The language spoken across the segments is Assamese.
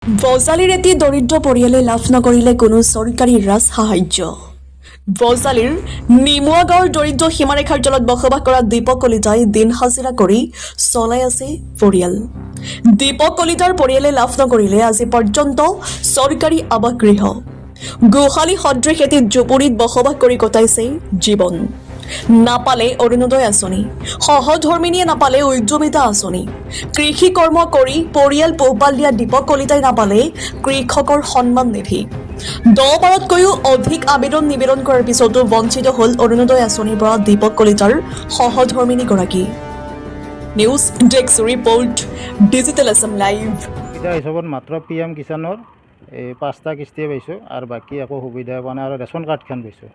বজালীৰ এটি দৰিদ্ৰ পৰিয়ালে লাভ নকৰিলে কোনো চৰকাৰী ৰাজ সাহায্য। বজালীৰ নিমুৱা গাঁৱৰ দৰিদ্ৰ সীমাৰেখাৰ তলত বসবাস কৰা দীপক কলিতাই দিন হাজিৰা কৰি চলাই আছে পৰিয়াল। দীপক কলিতাৰ পৰিয়ালে লাভ নকৰিলে আজি পৰ্যন্ত চৰকাৰী আৱাস গৃহ। গোহালি সদৃশ এটি জুপুৰিত বসবাস কৰি কটাইছে জীৱন। নাপালে অৰুণোদয় আঁচনি, সহধৰ্মিনীয়ে নাপালে উদ্যমিতা আঁচনি, কৃষি কৰ্ম কৰি পৰিয়াল পোহপাল দিয়া দীপক কলিতাই নাপালে কৃষকৰ সন্মান নিধি। 10-12তকৈও অধিক আবেদন নিবেদন কৰাৰ পিছতো বঞ্চিত হ'ল অৰুণোদয় আঁচনিৰ পৰা দীপক কলিতাৰ সহধৰ্মিনীগৰাকী। News desk report, digital Assam live. সুবিধা হিচাপত মাত্ৰ PM কিষাণৰ এই 5টা কিস্তিয়ে পাইছোঁ আৰু বাকী একো সুবিধা পোৱা নাই আৰু ৰেচন কাৰ্ডখন পাইছোঁ।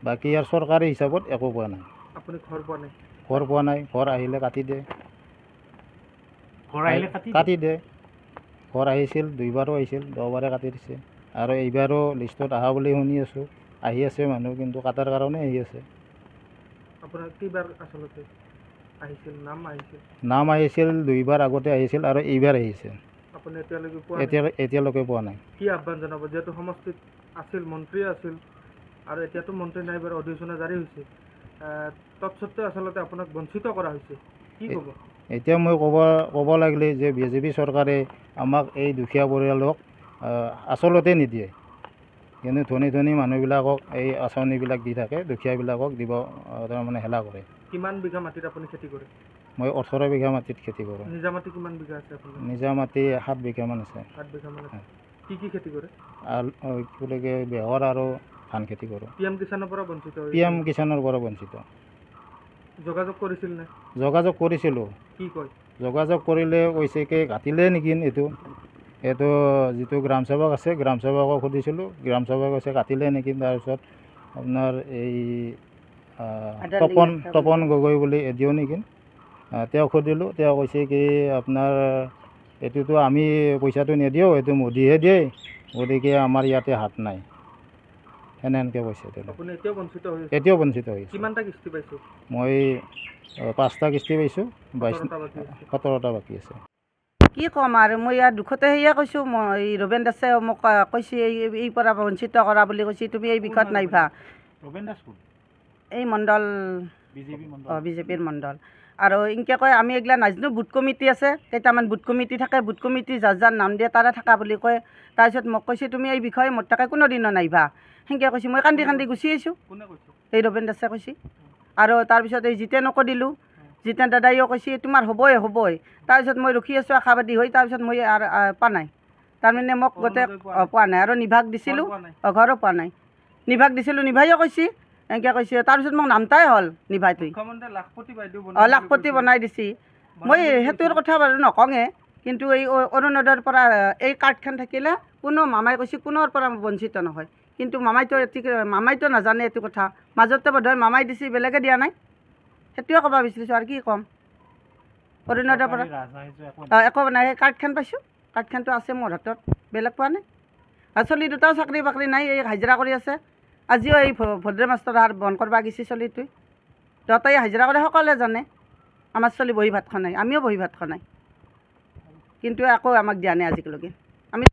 বাকী আৰু চৰকাৰী হিচাপত একো পোৱা নাই। আপুনি ঘৰ পোৱা নাই? ঘৰ পোৱা নাই। ঘৰ আহিলে কাটি দিয়ে। কাটি দিয়ে। ঘৰ আহিছিল, 2বাৰো আহিছিল, 10বাৰে কাটি দিছে আৰু এইবাৰো লিষ্টত অহা বুলি শুনি আছোঁ। আহি আছে মানুহ, কিন্তু কাটাৰ কাৰণে আহি আছে। আপোনাৰ কেইবাৰ আচলতে আহিছিল? নাম আহিছিল 2বাৰ আগতে আহিছিল আৰু এইবাৰ আহিছে। আপুনি এতিয়ালৈকে পোৱা নাই? এতিয়ালৈকে পোৱা নাই। কি আহ্বান জনাব? যিহেতু সমষ্টিত আছিল, মন্ত্ৰী আছিল আৰু এতিয়াতো মন্ত্ৰী নাই, বাৰু অধিসূচনা জাৰি হৈছে, তৎসত্ত্বেও আচলতে আপোনাক বঞ্চিত কৰা হৈছে, কি ক'ব? এতিয়া মই ক'ব লাগিলে যে BJP চৰকাৰে আমাক এই দুখীয়া পৰিয়ালক আচলতে নিদিয়ে, কিন্তু ধনী ধনী মানুহবিলাকক এই আঁচনিবিলাক দি থাকে, দুখীয়াবিলাকক দিব তাৰমানে হেলা কৰে। কিমান বিঘা মাটিত আপুনি খেতি কৰে? মই 18 বিঘা মাটিত খেতি কৰোঁ। নিজা মাটি কিমান বিঘা আছে আপোনাৰ? নিজা মাটি 7 বিঘামান আছে। 7 বিঘামান আছে। কি কি খেতি কৰে? বেহৰ আৰু ধান খেতি কৰোঁ। PM কিষাণৰ পৰা বঞ্চিত? PM কিষাণৰ পৰা বঞ্চিত। যোগাযোগ কৰিছিল নে? যোগাযোগ কৰিছিলোঁ। কি কয়? যোগাযোগ কৰিলে কৈছে কি কাটিলে নেকি এইটো যিটো গ্ৰাম সেৱক আছে, গ্ৰাম সেৱকক সুধিছিলোঁ, গ্ৰাম সেৱক কৈছে কাটিলে নেকি। তাৰপিছত আপোনাৰ এই তপন গগৈ বুলি এডিঅ' নেকি, তেওঁক সুধিলোঁ। তেওঁ কৈছে কি আপোনাৰ এইটোতো আমি পইচাটো নিদিওঁ, এইটো মোদীহে দিয়ে, গতিকে আমাৰ ইয়াতে হাত নাই, সেনেকৈ কৈছে তেওঁ। আপুনি এতিয়াও বঞ্চিত হৈছে? এতিয়াও বঞ্চিত হৈছে। কিমানটা কিস্তি পাইছে? মই 5টা কিস্তি পাইছোঁ, 17টা বাকী আছে। কি ক'ম আৰু, মই ইয়াৰ দুখতে সেয়ে কৈছোঁ। মই ৰবেন দাসে মোক কৈছে এই পৰা বঞ্চিত কৰা বুলি কৈছে, তুমি এই বিষয়ত নাইভা। ৰবেন দাস এই মণ্ডল, BJPৰ মণ্ডল। আৰু এনেকৈ কয় আমি এইগিলা নাজানো, বুথ কমিটি আছে, কেইটামান বুথ কমিটি থাকে, বুথ কমিটি যাৰ যাৰ নাম দিয়ে তাৰে থাকা বুলি কয়। তাৰপিছত মোক কৈছে তুমি এই বিষয়ে মোৰ তাকে কোনোদিনো নাইভা, সেনেকৈ কৈছে। মই কান্দি কান্দি গুচি আহিছোঁ। এই ৰবেন দাসে কৈছে। আৰু তাৰপিছত এই জিতেনকো দিলোঁ, জিতেন দাদাইও কৈছে তোমাৰ হ'বই। তাৰপিছত মই ৰখি আছোঁ আশাবাদী হৈ, তাৰপিছত মই আৰু পোৱা নাই। তাৰমানে মোক গোটেই পোৱা নাই। আৰু নিভাগ দিছিলোঁ, ঘৰো পোৱা নাই। নিভাগ দিছিলোঁ, নিভাইও কৈছে এনেকৈ কৈছে। তাৰপিছত মোক নামতাই হ'ল নিভাইটোৱে। লাখপতি বনাই দিছে। মই সেইটোৰ কথা বাৰু নকওঁৱে, কিন্তু এই অৰুণোদয়ৰ পৰা এই কাৰ্ডখন থাকিলে কোনো মামাই কৈছে কোনোৰ পৰা বঞ্চিত নহয়। কিন্তু মামাইতো নাজানে এইটো কথা। মাজতে বোধহয় মামাই দিছে, বেলেগে দিয়া নাই। সেইটোৱে ক'ব বিচাৰিছোঁ, আৰু কি ক'ম। অৰুণোদয়ৰ পৰা একো নাই। কাৰ্ডখন পাইছোঁ, কাৰ্ডখনটো আছে মোৰ হাতত, বেলেগ পোৱা নাই। আৰু চলি দুটাও চাকৰি বাকৰি নাই, এই হাজিৰা কৰি আছে। আজিও এই ভদ্ৰ মাষ্টৰ বন্ধ কৰিব গৈছে চলিটোৱে। দুটাই হাজিৰা কৰে, সকলোৱে জানে। আমাৰ চলি বহি ভাত খোৱা নাই, আমিও বহি ভাত খোৱা নাই, কিন্তু একো আমাক দিয়া নাই আজিলৈকে।